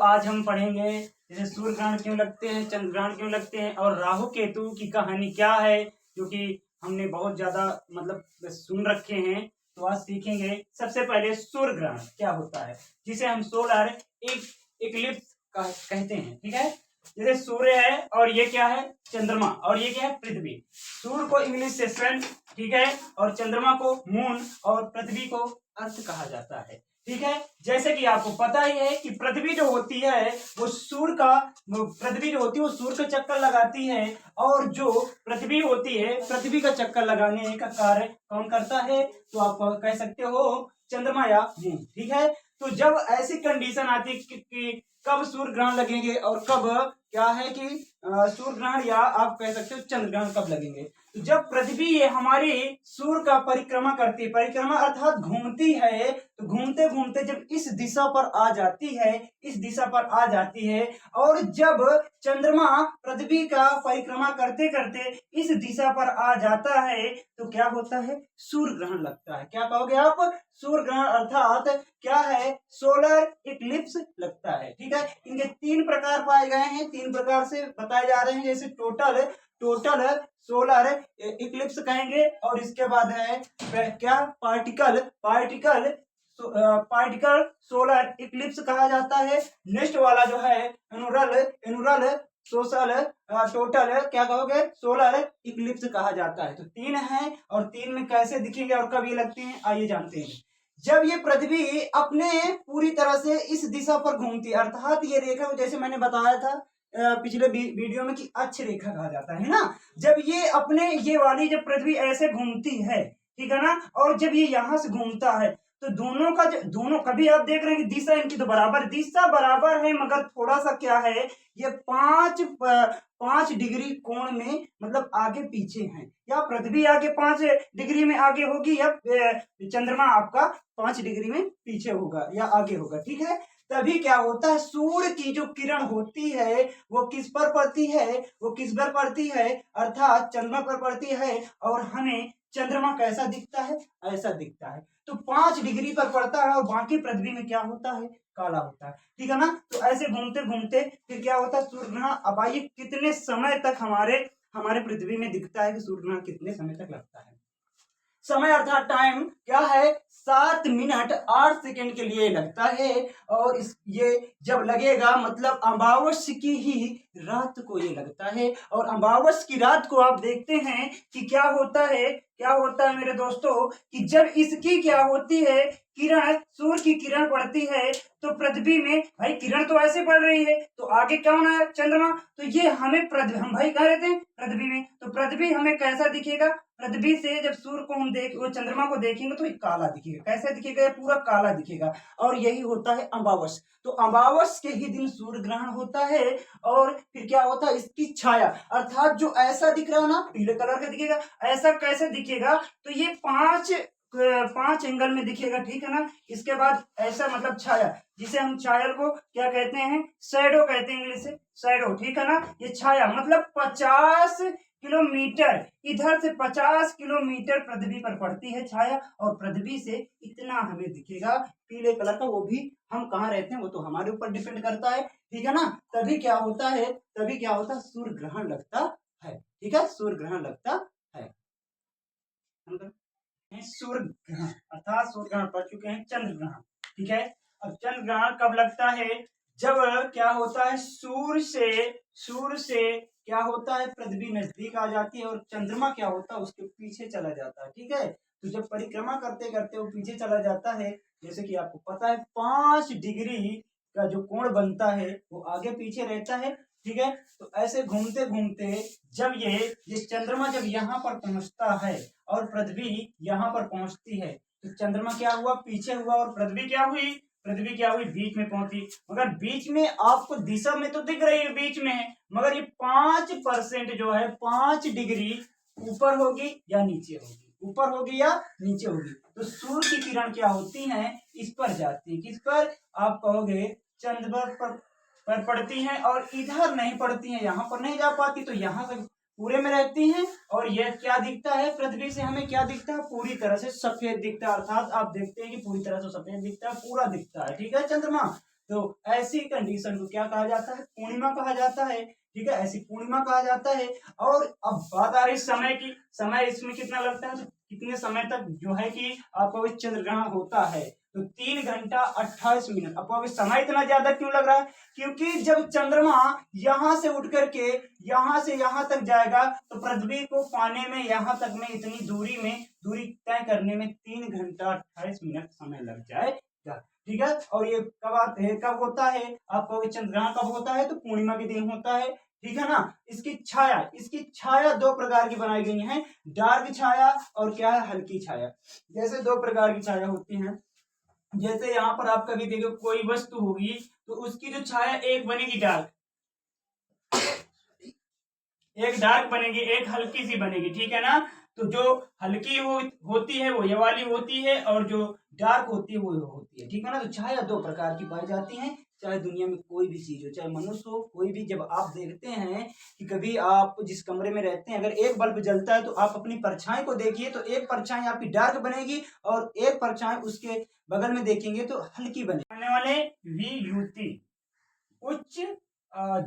आज हम पढ़ेंगे जैसे सूर्य ग्रहण क्यों लगते हैं, चंद्र ग्रहण क्यों लगते हैं और राहु केतु की कहानी क्या है, जो कि हमने बहुत ज्यादा मतलब सुन रखे हैं। तो आज सीखेंगे। सबसे पहले सूर्य ग्रहण क्या होता है, जिसे हम सोलर इक्लिप्स कहते हैं। ठीक है, जैसे सूर्य है और ये क्या है, चंद्रमा, और ये क्या है, पृथ्वी। सूर्य को इंग्लिश से सन, ठीक है, और चंद्रमा को मून, और पृथ्वी को अर्थ कहा जाता है। ठीक है, जैसे कि आपको पता ही है कि पृथ्वी जो होती है वो सूर्य का वो सूर्य का चक्कर लगाती है, और जो पृथ्वी होती है पृथ्वी का चक्कर लगाने का कार्य कौन करता है, तो आप कह सकते हो चंद्रमा या मून। ठीक है, तो जब ऐसी कंडीशन आती है कि कब सूर्य ग्रहण लगेंगे और कब क्या है कि सूर्य ग्रहण या आप कह सकते हो चंद्र ग्रहण कब लगेंगे, तो जब पृथ्वी ये हमारी सूर्य का परिक्रमा करती है, परिक्रमा अर्थात घूमती है, तो घूमते घूमते जब इस दिशा पर आ जाती है, इस दिशा पर आ जाती है, और जब चंद्रमा पृथ्वी का परिक्रमा करते करते इस दिशा पर आ जाता है, तो क्या होता है, सूर्य ग्रहण लगता है। क्या कहोगे आप, सूर्य ग्रहण अर्थात क्या है, सोलर इक्लिप्स लगता है। ठीक है, इनके 3 प्रकार पाए गए हैं, 3 प्रकार से बताए जा रहे हैं। जैसे टोटल सोलर इक्लिप्स कहेंगे, और इसके बाद है क्या, पार्टिकल सोलर इक्लिप्स कहा जाता है। नेक्स्ट वाला जो है एनुरल सोशल टोटल क्या कहोगे, सोलर इक्लिप्स कहा जाता है। तो 3 है, और 3 में कैसे दिखेंगे और कब ये लगते हैं, आइए जानते हैं। जब ये पृथ्वी अपने पूरी तरह से इस दिशा पर घूमती है, अर्थात ये रेखा जैसे मैंने बताया था पिछले वीडियो में कि अक्ष रेखा कहा जाता है ना। जब ये अपने ये वाली जब पृथ्वी ऐसे घूमती है, ठीक है ना, और जब ये यहाँ से घूमता है, तो दोनों कभी आप देख रहे हैं कि दिशा इनकी तो दिशा बराबर है, मगर थोड़ा सा क्या है, ये 5 डिग्री कोण में मतलब आगे पीछे हैं। या पृथ्वी आगे 5 डिग्री में आगे होगी, या चंद्रमा आपका 5 डिग्री में पीछे होगा या आगे होगा। ठीक है, तभी क्या होता है, सूर्य की जो किरण होती है वो किस पर पड़ती है, अर्थात चंद्रमा पर पड़ती है, और हमें चंद्रमा कैसा दिखता है, ऐसा दिखता है। तो 5 डिग्री पर पड़ता है, और बाकी पृथ्वी में क्या होता है, काला होता है। ठीक है ना, तो ऐसे घूमते घूमते फिर क्या होता है, सूर्य ग्रहण। अब आइए कितने समय तक हमारे पृथ्वी में दिखता है कि सूर्य ग्रहण कितने समय तक लगता है। समय अर्थात टाइम क्या है, 7 मिनट 8 सेकेंड के लिए लगता है, और ये जब लगेगा मतलब अमावस्या की ही रात को ये लगता है। और अमावस्या की रात को आप देखते हैं कि क्या होता है मेरे दोस्तों, कि जब इसकी क्या होती है, किरण, सूर्य की किरण पड़ती है, तो पृथ्वी में भाई किरण तो ऐसे पड़ रही है, तो आगे कौन है, चंद्रमा। तो ये हमें हम भाई कह रहे थे पृथ्वी में, तो पृथ्वी हमें कैसा दिखेगा, पृथ्वी से जब सूर्य को हम वो चंद्रमा को देखेंगे तो ये काला दिखेगा। कैसे दिखेगा, ये पूरा काला दिखेगा। और यही होता है अमावस्या। तो अमावस्या के ही दिन सूर्य ग्रहण होता है, और फिर क्या होता है, इसकी छाया अर्थात जो ऐसा दिख रहा है ना, पीले कलर का दिखेगा। ऐसा कैसे दिखेगा, तो ये 5 एंगल में दिखेगा। ठीक है ना, इसके बाद ऐसा मतलब छाया, जिसे हम छाया को क्या कहते हैं, शैडो कहते हैं, इंग्लिश से शैडो। ठीक है ना, ये छाया मतलब 50 किलोमीटर, इधर से 50 किलोमीटर पृथ्वी पर पड़ती है छाया, और पृथ्वी से इतना हमें दिखेगा पीले कलर का। वो भी हम कहाँ रहते हैं वो तो हमारे ऊपर डिपेंड करता है। ठीक है ना, तभी क्या होता है, सूर्य ग्रहण लगता है। ठीक है, सूर्य ग्रहण लगता है। सूर्य ग्रहण अर्थात सूर्य ग्रहण पढ़ चुके हैं, चंद्र ग्रहण। ठीक है, अब चंद्र ग्रहण कब लगता है, जब क्या होता है, सूर्य से क्या होता है, पृथ्वी नजदीक आ जाती है, और चंद्रमा क्या होता है, उसके पीछे चला जाता है। ठीक है, तो जब परिक्रमा करते करते वो पीछे चला जाता है, जैसे कि आपको पता है 5 डिग्री का जो कोण बनता है वो आगे पीछे रहता है। ठीक है, तो ऐसे घूमते घूमते जब ये चंद्रमा जब यहाँ पर पहुंचता है और पृथ्वी यहाँ पर पहुंचती है, तो चंद्रमा क्या हुआ, पीछे हुआ, और पृथ्वी क्या हुई, बीच में पहुंची। मगर बीच में आपको दिशा में तो दिख रही है बीच में है, मगर ये 5% जो है 5 डिग्री ऊपर होगी या नीचे होगी, तो सूर्य की किरण क्या होती है, इस पर जाती है। किस पर, आप कहोगे चंद्र पर पड़ती हैं, और इधर नहीं पड़ती हैं, यहाँ पर नहीं जा पाती, तो यहाँ से पूरे में रहती हैं। और यह क्या दिखता है, पृथ्वी से हमें क्या दिखता है, पूरी तरह से सफेद दिखता है। अर्थात आप देखते हैं कि पूरी तरह से सफेद दिखता है, पूरा दिखता है। ठीक है, चंद्रमा तो ऐसी कंडीशन को क्या कहा जाता है, पूर्णिमा कहा जाता है। ठीक है, ऐसी पूर्णिमा कहा जाता है। और अब बात आ रही समय की, समय इसमें कितना लगता है, तो कितने समय तक जो है कि आपको चंद्र ग्रहण होता है, तो 3 घंटा 28 मिनट। आपको अभी समय इतना ज्यादा क्यों लग रहा है, क्योंकि जब चंद्रमा यहां से उठ करके यहां से यहां तक जाएगा तो पृथ्वी को पाने में यहां तक में इतनी दूरी तय करने में 3 घंटा 28 मिनट समय लग जाएगा। ठीक है, और ये कब होता है, आपको चंद्र ग्रहण कब होता है, तो पूर्णिमा के दिन होता है। ठीक है ना। इसकी छाया 2 प्रकार की बनाई गई है, डार्क छाया और क्या है, हल्की छाया। जैसे 2 प्रकार की छाया होती है। जैसे यहाँ पर आप कभी देखो कोई वस्तु होगी तो उसकी जो छाया एक बनेगी डार्क, एक डार्क बनेगी, एक हल्की सी बनेगी। ठीक है ना। तो जो हल्की होती है वो ये वाली होती है, और जो डार्क होती है वो होती है। ठीक है ना। तो छाया 2 प्रकार की पाई जाती है, चाहे दुनिया में कोई भी चीज हो, चाहे मनुष्य हो, कोई भी। जब आप देखते हैं कि कभी आप जिस कमरे में रहते हैं अगर एक बल्ब जलता है तो आप अपनी परछाई को देखिए, तो एक परछाई आपकी डार्क बनेगी और एक परछाई उसके बगल में देखेंगे तो हल्की बनेगी। आने वाले वियुति, उच्च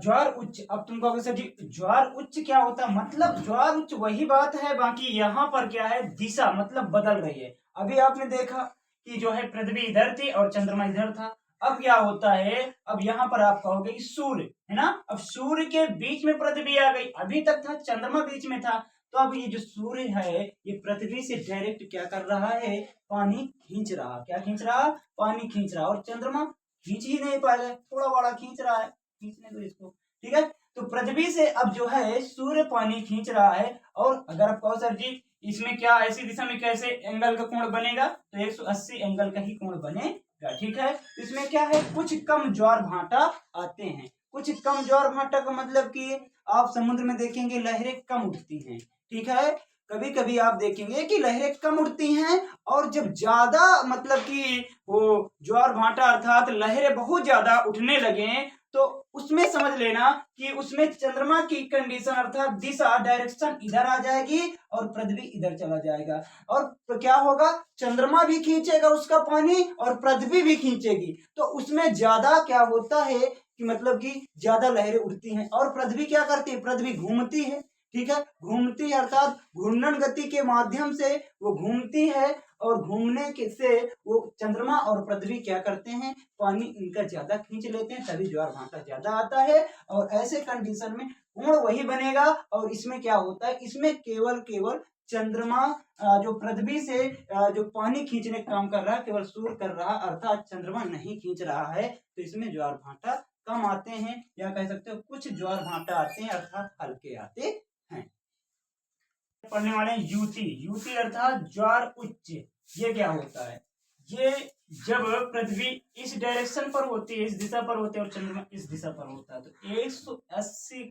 ज्वार उच्च। अब तुम कहोगे सर जी ज्वार उच्च क्या होता है, मतलब ज्वार उच्च वही बात है, बाकी यहाँ पर क्या है, दिशा मतलब बदल रही है। अभी आपने देखा कि जो है पृथ्वी इधर थी और चंद्रमा इधर था। अब क्या होता है, अब यहाँ पर आप कहोगे कि सूर्य है ना, अब सूर्य के बीच में पृथ्वी आ गई। अभी तक था चंद्रमा बीच में था, तो अब ये जो सूर्य है ये पृथ्वी से डायरेक्ट क्या कर रहा है, पानी खींच रहा। क्या खींच रहा, पानी खींच रहा। और चंद्रमा खींच ही नहीं पाएगा, थोड़ा बड़ा खींच रहा है, खींचने दो इसको। ठीक है, तो पृथ्वी से अब जो है सूर्य पानी खींच रहा है। और अगर आप कहो सर जी इसमें क्या ऐसी दिशा में कैसे एंगल का कोण बनेगा, तो 180 एंगल का ही कोण बनेगा। ठीक है, इसमें क्या है, कुछ कम ज्वार भाटा आते हैं। कुछ कम ज्वार भाटा का मतलब कि आप समुद्र में देखेंगे लहरें कम उठती हैं। ठीक है, कभी कभी आप देखेंगे कि लहरें कम उठती हैं, और जब ज्यादा मतलब कि वो ज्वार भाटा अर्थात लहरें बहुत ज्यादा उठने लगे तो उसमें समझ लेना कि उसमें चंद्रमा की कंडीशन अर्थात दिशा डायरेक्शन इधर आ जाएगी और पृथ्वी इधर चला जाएगा। और तो क्या होगा, चंद्रमा भी खींचेगा उसका पानी और पृथ्वी भी खींचेगी, तो उसमें ज्यादा क्या होता है कि मतलब कि ज्यादा लहरें उठती हैं। और पृथ्वी क्या करती है, पृथ्वी घूमती है। ठीक है, घूमती है अर्थात घूर्णन गति के माध्यम से वो घूमती है, और घूमने के से वो चंद्रमा और पृथ्वी क्या करते हैं, पानी इनका ज्यादा खींच लेते हैं, तभी ज्वार भाटा ज्यादा आता है। और ऐसे कंडीशन में कोण वही बनेगा। और इसमें क्या होता है, इसमें केवल चंद्रमा जो पृथ्वी से जो पानी खींचने का काम कर रहा है केवल सूर्य कर रहा है, अर्थात चंद्रमा नहीं खींच रहा है। तो इसमें ज्वार भाटा कम आते हैं, या कह सकते हो कुछ ज्वार भाटा आते हैं, अर्थात हल्के आते हैं। पढ़ने वाले युति, युति अर्थात ज्वार उच्च। ये क्या होता है, ये जब पृथ्वी इस डायरेक्शन पर होती है, इस दिशा पर होती है, और चंद्रमा इस दिशा पर होता है, तो 180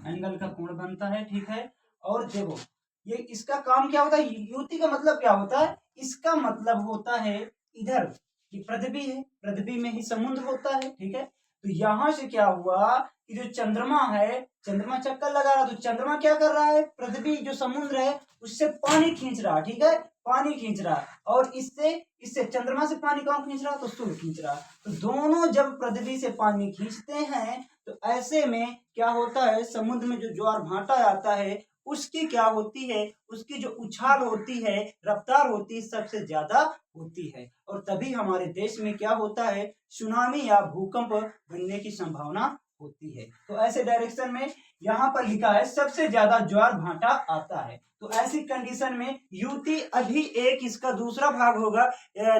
एंगल का कोण बनता है। ठीक है, और देखो ये इसका काम क्या होता है, युति का मतलब क्या होता है, इसका मतलब होता है इधर कि पृथ्वी है, पृथ्वी में ही समुद्र होता है। ठीक है, तो यहां से क्या हुआ कि जो चंद्रमा है, चंद्रमा चक्कर लगा रहा, तो चंद्रमा क्या कर रहा है, पृथ्वी जो समुद्र है उससे पानी खींच रहा। ठीक है, पानी खींच रहा, और इससे चंद्रमा से पानी कौन खींच रहा, तो सूर्य खींच रहा। तो दोनों जब पृथ्वी से पानी खींचते हैं तो ऐसे में क्या होता है, समुद्र में जो ज्वार भाटा आता है उसकी क्या होती है, उसकी जो उछाल होती है, रफ्तार होती है, सबसे ज्यादा होती है। और तभी हमारे देश में क्या होता है, सुनामी या भूकंप बनने की संभावना होती है। तो ऐसे डायरेक्शन में यहाँ पर लिखा है सबसे ज्यादा ज्वार भाटा आता है। तो ऐसी कंडीशन में युति अभी एक इसका दूसरा भाग होगा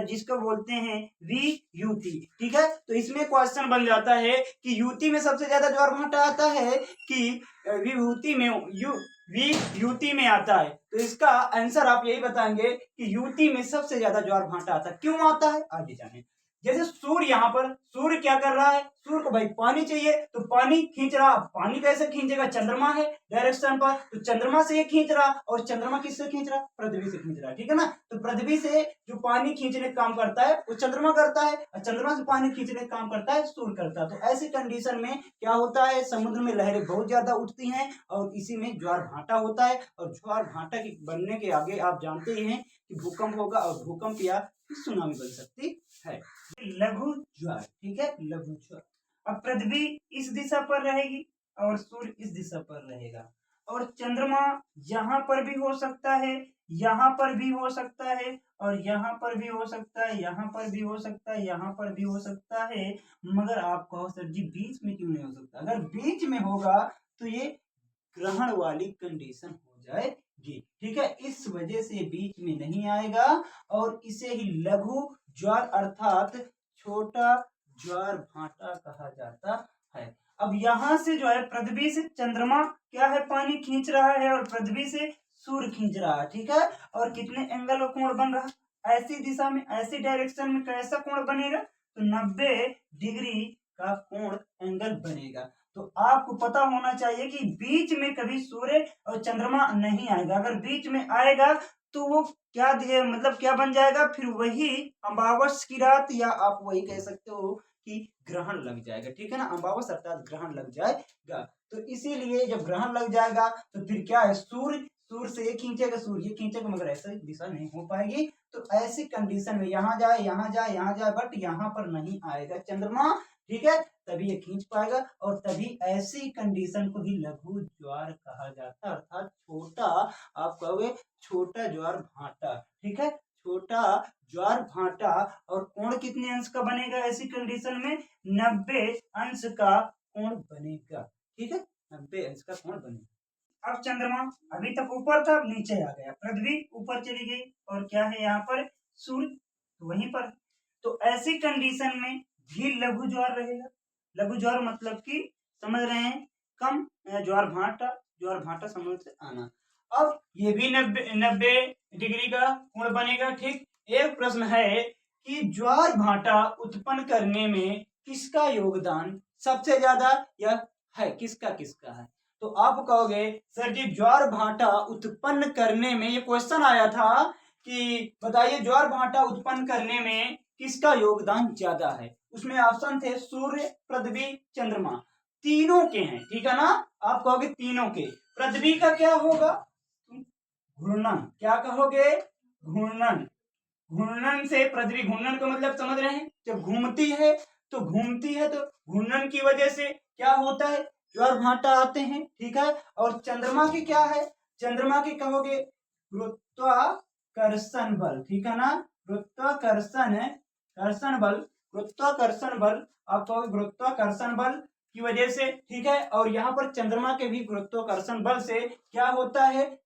जिसको बोलते हैं वियुति। ठीक है, तो इसमें क्वेश्चन बन जाता है कि युति में सबसे ज्यादा ज्वार भाटा आता है कि विभूति में वियुति में आता है। तो इसका आंसर आप यही बताएंगे कि युति में सबसे ज्यादा ज्वार भाटा आता है। क्यों आता है, आगे जाने। जैसे सूर्य, यहाँ पर सूर्य क्या कर रहा है, सूर्य को भाई पानी चाहिए तो पानी खींच रहा। पानी कैसे खींचेगा, चंद्रमा है डायरेक्शन पर, तो चंद्रमा से ये खींच रहा, और चंद्रमा किससे खींच रहा, पृथ्वी से खींच रहा। ठीक है ना, तो पृथ्वी से जो पानी खींचने का काम करता है वो चंद्रमा करता है, और चंद्रमा से पानी खींचने का काम करता है सूर्य करता है। तो ऐसी कंडीशन में क्या होता है, समुद्र में लहरें बहुत ज्यादा उठती हैं, और इसी में ज्वार भाटा होता है। और ज्वार भाटा के बनने के आगे आप जानते ही हैं कि भूकंप होगा, और भूकंप या सुनामी बन सकती है। लघु ज्वार, ठीक है, लघु ज्वार। अब पृथ्वी इस दिशा पर रहेगी और सूर्य इस दिशा पर रहेगा, और चंद्रमा यहाँ पर भी हो सकता है, यहाँ पर भी हो सकता है, और यहाँ पर भी हो सकता है, यहाँ पर भी हो सकता है, यहाँ पर भी हो सकता है। मगर आप कहो सर जी बीच में क्यों नहीं हो सकता? अगर बीच में होगा तो ये ग्रहण वाली कंडीशन हो जाएगी, ठीक है। इस वजह से बीच में नहीं आएगा और इसे ही लघु ज्वार अर्थात छोटा ज्वार भाटा कहा जाता है। अब यहाँ से जो है पृथ्वी से चंद्रमा क्या है, पानी खींच रहा है, और पृथ्वी से सूर्य खींच रहा है, ठीक है। और कितने एंगल का कोण बन रहा है? ऐसी दिशा में, ऐसी डायरेक्शन में कैसा कोण बनेगा? तो 90 डिग्री का कोण एंगल बनेगा। तो आपको पता होना चाहिए कि बीच में कभी सूर्य और चंद्रमा नहीं आएगा। अगर बीच में आएगा तो वो क्या मतलब क्या बन जाएगा? फिर वही अमावस की रात, या आप वही कह सकते हो कि ग्रहण लग जाएगा, ठीक है ना। अमावस अर्थात ग्रहण लग जाएगा। तो इसीलिए जब ग्रहण लग जाएगा तो फिर क्या है, सूर्य से खींचेगा, सूर्य खींचेगा, मगर ऐसी दिशा नहीं हो पाएगी। तो ऐसी कंडीशन में यहाँ जाए, यहाँ जाए, यहाँ जाए, बट यहाँ पर नहीं आएगा चंद्रमा, ठीक है, तभी ये खींच पाएगा। और तभी ऐसी कंडीशन को ही लघु ज्वार कहा जाता है, अर्थात छोटा, आप कहोगे छोटा ज्वार भाटा, ठीक है, छोटा ज्वार भाटा। और कोण कितने अंश का बनेगा ऐसी कंडीशन में? 90 अंश का कोण बनेगा, ठीक है, 90 अंश का कोण बनेगा। अब चंद्रमा अभी तक ऊपर था, अब नीचे आ गया, पृथ्वी ऊपर चली गई, और क्या है यहाँ पर? सूर्य वहीं पर। तो ऐसी कंडीशन में भी लघु ज्वार रहेगा। लघु ज्वार मतलब कि समझ रहे हैं, कम ज्वार भाटा समझ से आना। अब ये भी 90 डिग्री का कोण बनेगा, ठीक। एक प्रश्न है कि ज्वार भाटा उत्पन्न करने में किसका योगदान सबसे ज्यादा या है, किसका किसका है? तो आप कहोगे सर जी ज्वार भाटा उत्पन्न करने में, ये क्वेश्चन आया था कि बताइए ज्वार भाटा उत्पन्न करने में किसका योगदान ज्यादा है। उसमें ऑप्शन थे सूर्य, पृथ्वी, चंद्रमा, तीनों के हैं, ठीक है ना। आप कहोगे तीनों के। पृथ्वी का क्या होगा? घूर्णन, क्या कहोगे? घूर्णन। घूर्णन से पृथ्वी, घूर्णन का मतलब समझ रहे हैं, जब घूमती है तो घूर्णन की वजह से क्या होता है, ज्वार भाटा आते हैं, ठीक है। और चंद्रमा की क्या है? चंद्रमा की कहोगे गुरुत्वाकर्षण बल, ठीक है ना, गुरुत्वाकर्षण बल, आप कहोगे गुरुत्वाकर्षण बल की वजह से, ठीक है। और यहाँ पर चंद्रमा के भी गुरुत्वाकर्षण बल से क्या होता है,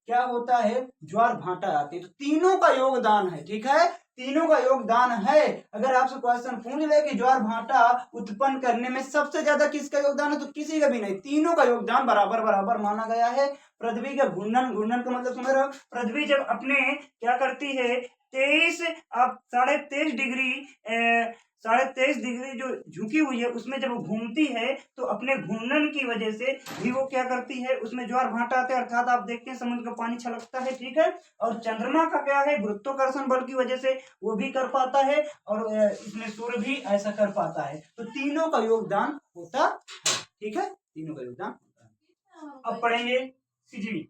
ज्वार भाटा आते हैं। तो तीनों का योगदान है, ठीक है, तीनों का योगदान है। अगर आपसे क्वेश्चन पूछ ले कि ज्वार भाटा उत्पन्न करने में सबसे ज्यादा किसका योगदान है, तो किसी का भी नहीं, तीनों का योगदान बराबर बराबर माना गया है। पृथ्वी का घूर्णन का मतलब समझ रहे हो? पृथ्वी जब अपने क्या करती है, 23.5 डिग्री 23.5 डिग्री जो झुकी हुई है उसमें जब वो घूमती है तो अपने घूर्णन की वजह से भी वो क्या करती है, उसमें ज्वार भाटा आते हैं, अर्थात आप देखते हैं समुद्र का पानी छलकता है, ठीक है। और चंद्रमा का क्या है, गुरुत्वाकर्षण बल की वजह से वो भी कर पाता है, और इसमें सूर्य भी ऐसा कर पाता है। तो तीनों का योगदान होता है, ठीक है, तीनों का योगदान होता है। अब पढ़ेंगे सिजवी,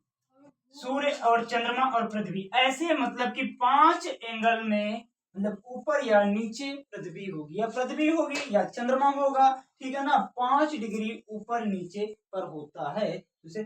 सूर्य और चंद्रमा और पृथ्वी, ऐसे मतलब कि 5 एंगल में, मतलब ऊपर या नीचे पृथ्वी होगी, या पृथ्वी होगी या चंद्रमा होगा, ठीक है ना, 5 डिग्री ऊपर नीचे पर होता है, उसे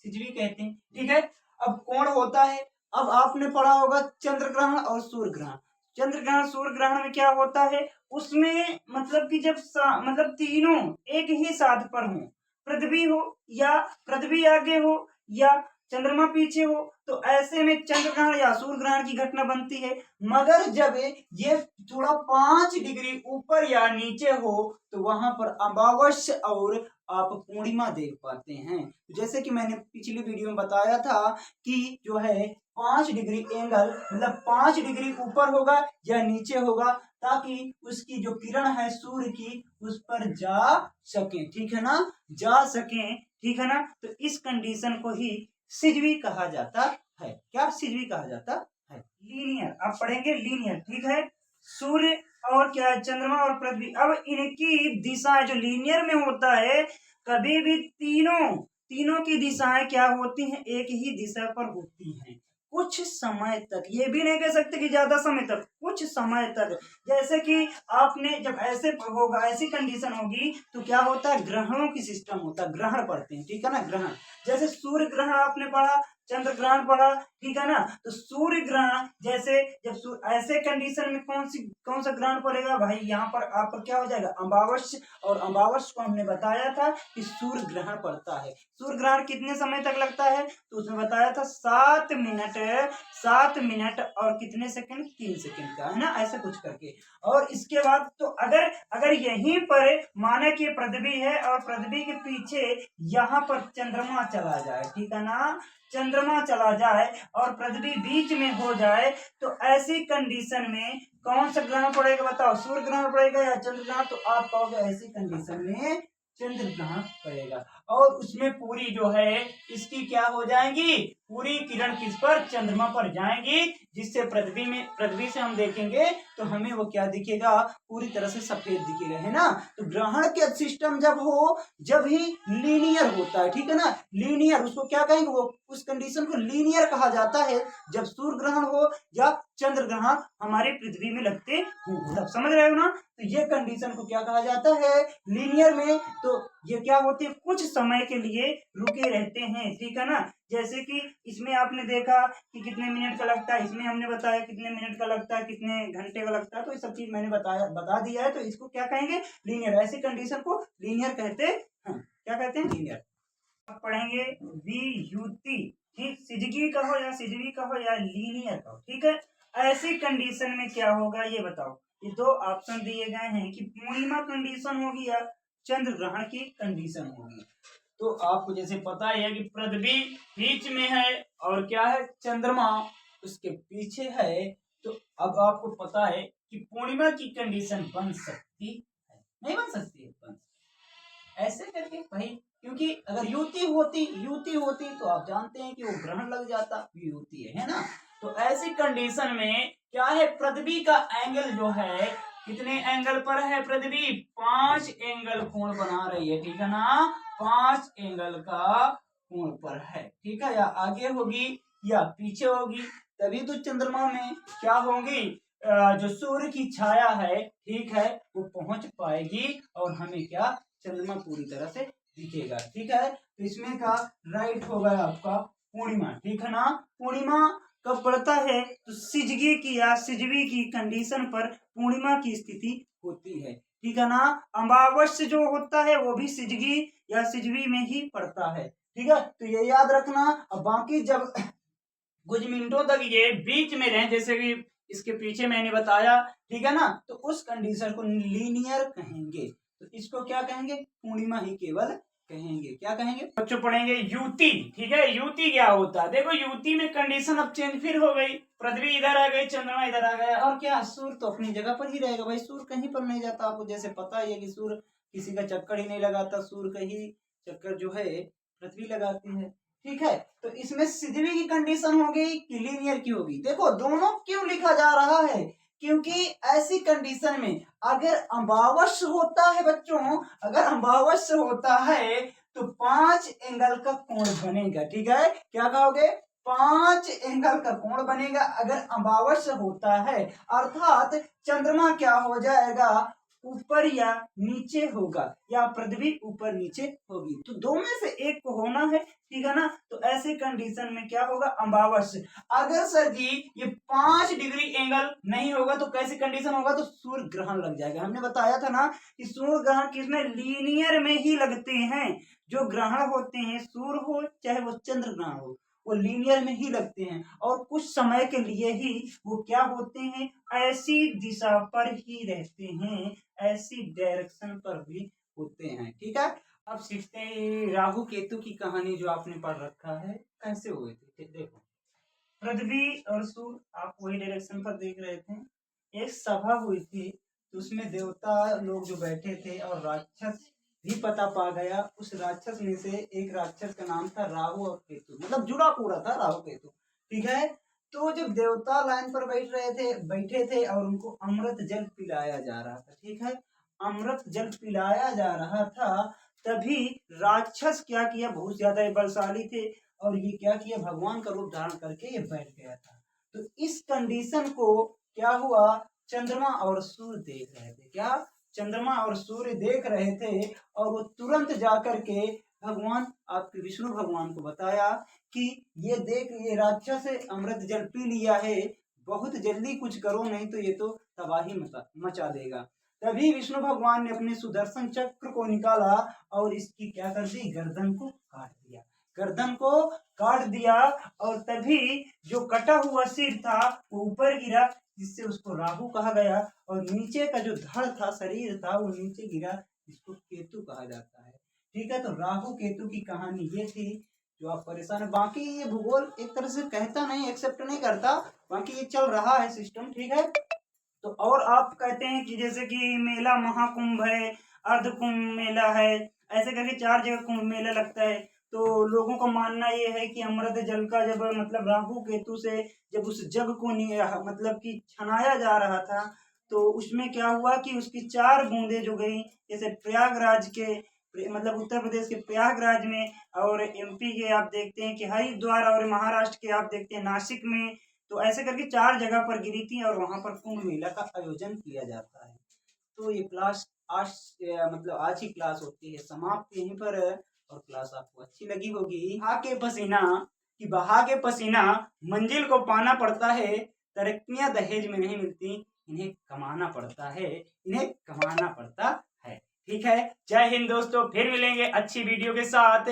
सिजवी कहते हैं, ठीक है। अब कोण होता है, अब आपने पढ़ा होगा चंद्र ग्रहण और सूर्य ग्रहण। चंद्र ग्रहण सूर्य ग्रहण में क्या होता है, उसमें मतलब कि जब मतलब तीनों एक ही साथ पर हो, पृथ्वी हो या पृथ्वी आगे हो या चंद्रमा पीछे हो, तो ऐसे में चंद्र ग्रहण या सूर्य ग्रहण की घटना बनती है। मगर जब ये थोड़ा 5 डिग्री ऊपर या नीचे हो तो वहां पर अमावस्या और आप पूर्णिमा देख पाते हैं। जैसे कि मैंने पिछली वीडियो में बताया था कि जो है 5 डिग्री एंगल, मतलब 5 डिग्री ऊपर होगा या नीचे होगा, ताकि उसकी जो किरण है सूर्य की उस पर जा सके, ठीक है ना, जा सके, ठीक है ना। तो इस कंडीशन को ही सिजवी कहा जाता है। क्या सिजवी कहा जाता है? लीनियर, आप पढ़ेंगे लीनियर, ठीक है। सूर्य और क्या है, चंद्रमा और पृथ्वी, अब इनकी दिशाएं जो लीनियर में होता है, कभी भी तीनों की दिशाएं क्या होती हैं, एक ही दिशा पर होती हैं। कुछ समय तक, ये भी नहीं कह सकते कि ज्यादा समय तक, कुछ समय तक। जैसे कि आपने जब ऐसे होगा, ऐसी कंडीशन होगी तो क्या होता है, ग्रहणों की सिस्टम होता है, ग्रहण पढ़ते हैं, ठीक है ना, ग्रहण। जैसे सूर्य ग्रहण आपने पढ़ा, चंद्र ग्रहण पढ़ा, ठीक है ना। तो सूर्य ग्रहण जैसे जब ऐसे कंडीशन में कौन सा ग्रहण पड़ेगा भाई, यहाँ पर आपका क्या हो जाएगा, अमावस्या। और अमावस्या को हमने बताया था कि सूर्य ग्रहण पड़ता है। सूर्य ग्रहण कितने समय तक लगता है, तो उसमें बताया था 7 मिनट और कितने सेकंड, 3 सेकंड का, है ना, ऐसे कुछ करके। और इसके बाद तो अगर यहीं पर माना कि पृथ्वी है और पृथ्वी के पीछे यहाँ पर चंद्रमा चला जाए, ठीक है ना, चंद्रमा चला जाए और पृथ्वी बीच में हो जाए, तो ऐसी कंडीशन में कौन सा ग्रहण पड़ेगा बताओ, सूर्य ग्रहण पड़ेगा या चंद्र ग्रहण। तो आप कहोगे ऐसी कंडीशन में चंद्र ग्रहण पड़ेगा। और उसमें पूरी जो है इसकी क्या हो जाएंगी, पूरी किरण किस पर, चंद्रमा पर जाएंगी, जिससे पृथ्वी से हम देखेंगे तो हमें वो क्या दिखेगा, पूरी तरह से सफेद दिखेगा, है ना। तो ग्रहण के सिस्टम जब हो, जब ही लीनियर होता है, ठीक है ना, लीनियर, उसको क्या कहेंगे, वो उस कंडीशन को लीनियर कहा जाता है, जब सूर्य ग्रहण हो या चंद्र ग्रहण हमारी पृथ्वी में लगते हो, समझ रहे हो ना। तो ये कंडीशन को क्या कहा जाता है, लीनियर में। तो ये क्या होते हैं, कुछ समय के लिए रुके रहते हैं, ठीक है ना। जैसे कि इसमें आपने देखा कि कितने मिनट का लगता है, इसमें हमने बताया कितने मिनट का लगता है, कितने घंटे का लगता है, तो ये सब चीज मैंने बता दिया है। तो इसको क्या कहेंगे, लीनियर। ऐसी कंडीशन को लीनियर कहते हैं, क्या कहते हैं, लीनियर। अब पढ़ेंगे वियुति, ठीक, सिजगी कहो या सिजवी कहो या लीनियर कहो, ठीक है। ऐसी कंडीशन में क्या होगा ये बताओ। ये दो ऑप्शन दिए गए हैं कि पूर्णिमा कंडीशन होगी या चंद्र ग्रहण की कंडीशन होगी। तो आपको जैसे पता ही है कि पृथ्वी बीच में है और क्या है, चंद्रमा उसके पीछे है। तो अब आपको पता है कि पूर्णिमा की कंडीशन बन सकती है, नहीं बन सकती है, बन ऐसे करके भाई, क्योंकि अगर युति होती तो आप जानते हैं कि वो ग्रहण लग जाता, युति है ना। तो ऐसी कंडीशन में क्या है, पृथ्वी का एंगल जो है, कितने एंगल पर है पृथ्वी, 5 एंगल कोण बना रही है, ठीक है ना, 5 एंगल का कोण पर है, ठीक है। या आगे होगी या पीछे होगी, तभी तो चंद्रमा में क्या होगी, जो सूर्य की छाया है, ठीक है, वो पहुंच पाएगी और हमें क्या, चंद्रमा पूरी तरह से दिखेगा, ठीक है। तो इसमें का राइट होगा आपका पूर्णिमा, ठीक है ना। पूर्णिमा कब पड़ता है, तो सिजगी की या सिजवी की कंडीशन पर पूर्णिमा की स्थिति होती है, ठीक है ना। अमावस्या जो होता है वो भी सिजगी या सिजवी में ही पड़ता है, ठीक है। तो ये याद रखना। अब बाकी जब कुछ मिनटों तक ये बीच में रहे, जैसे कि इसके पीछे मैंने बताया, ठीक है ना, तो उस कंडीशन को लीनियर कहेंगे। तो इसको क्या कहेंगे, पूर्णिमा ही केवल कहेंगे, क्या कहेंगे बच्चों, पढ़ेंगे युति, ठीक है। युति क्या होता है, देखो युति में कंडीशन अब चेंज फिर हो गई, पृथ्वी इधर आ गई, चंद्रमा इधर आ गया, और क्या, सूर्य तो अपनी जगह पर ही रहेगा भाई, सूर्य कहीं पर नहीं जाता। आपको जैसे पता ही है कि सूर्य किसी का चक्कर ही नहीं लगाता, सूर्य का ही चक्कर जो है पृथ्वी लगाती है, ठीक है। तो इसमें सिजवी की कंडीशन होगी कि लीनियर की होगी, देखो दोनों क्यों लिखा जा रहा है, क्योंकि ऐसी कंडीशन में अगर अमावस्या होता है बच्चों, अगर अमावस्या होता है तो 5 एंगल का कोण बनेगा, ठीक है। क्या कहोगे, 5 एंगल का कोण बनेगा अगर अमावस्या होता है, अर्थात चंद्रमा क्या हो जाएगा, ऊपर या नीचे होगा, या पृथ्वी ऊपर नीचे होगी, तो दो में से एक को होना है, ठीक है ना। तो ऐसे कंडीशन में क्या होगा, अमावस्या। अगर सर जी ये 5 डिग्री एंगल नहीं होगा तो कैसी कंडीशन होगा, तो सूर्य ग्रहण लग जाएगा। हमने बताया था ना कि सूर्य ग्रहण किसमें, लीनियर में ही लगते हैं। जो ग्रहण होते हैं, सूर्य हो चाहे वो चंद्र ग्रहण हो, वो लीनियर में ही लगते हैं, और कुछ समय के लिए ही वो क्या होते हैं, ऐसी दिशा पर ही रहते हैं, ऐसी डायरेक्शन पर भी होते हैं, ठीक है। अब सीखते हैं राहु केतु की कहानी जो आपने पढ़ रखा है, कैसे हुए थे। देखो, पृथ्वी और सूर्य आप वही डायरेक्शन पर देख रहे थे, एक सभा हुई थी, तो उसमें देवता लोग जो बैठे थे और राक्षस भी पता पा गया। उस राक्षस में से एक राक्षस का नाम था राहु और केतु, मतलब जुड़ा पूरा था राहु केतु, ठीक है। तो जब देवता लाइन पर बैठे थे और उनको अमृत जल पिलाया जा रहा था, ठीक है, अमृत जल पिलाया जा रहा था, तभी राक्षस क्या किया, बहुत ज्यादा बलशाली थे, और ये क्या किया, भगवान का रूप धारण करके ये बैठ गया था। तो इस कंडीशन को क्या हुआ, चंद्रमा और सूर्य देख रहे थे। क्या, चंद्रमा और सूर्य देख रहे थे और वो तुरंत जाकर के भगवान आपके विष्णु भगवान को बताया कि ये देख, ये राक्षस अमृत जल पी लिया है, बहुत जल्दी कुछ करो नहीं तो ये तो तबाही मचा देगा। तभी विष्णु भगवान ने अपने सुदर्शन चक्र को निकाला और इसकी क्या कर दी, गर्दन को काट दिया, गर्दन को काट दिया। और तभी जो कटा हुआ सिर था वो ऊपर गिरा, जिससे उसको राहु कहा गया, और नीचे का जो धड़ था, शरीर था, वो नीचे गिरा, जिसको केतु कहा जाता है। ठीक है, तो राहु केतु की कहानी ये थी। जो आप परेशान है, बाकी ये भूगोल एक तरह से कहता नहीं, एक्सेप्ट नहीं करता, बाकी ये चल रहा है सिस्टम। ठीक है, तो और आप कहते हैं कि जैसे कि मेला महाकुंभ है, अर्ध कुंभ मेला है, ऐसे करके 4 जगह कुंभ मेला लगता है। तो लोगों का मानना ये है कि अमृत जल का जब मतलब राहु केतु से जब उस जग को मतलब कि छनाया जा रहा था, तो उसमें क्या हुआ कि उसकी 4 बूंदें जो गई, जैसे प्रयागराज के मतलब उत्तर प्रदेश के प्रयागराज में, और एमपी के आप देखते हैं कि हरिद्वार, और महाराष्ट्र के आप देखते हैं नासिक में। तो ऐसे करके 4 जगह पर गिरी थी और वहां पर कुंभ मेला का आयोजन किया जाता है। तो ये क्लास आज मतलब आज ही क्लास होती है, समाप्त यहीं पर है। और क्लास आपको अच्छी लगी होगी। बहा के पसीना मंजिल को पाना पड़ता है, तरक्कियां दहेज में नहीं मिलती, इन्हें कमाना पड़ता है, इन्हें कमाना पड़ता है। ठीक है, जय हिंद दोस्तों, फिर मिलेंगे अच्छी वीडियो के साथ।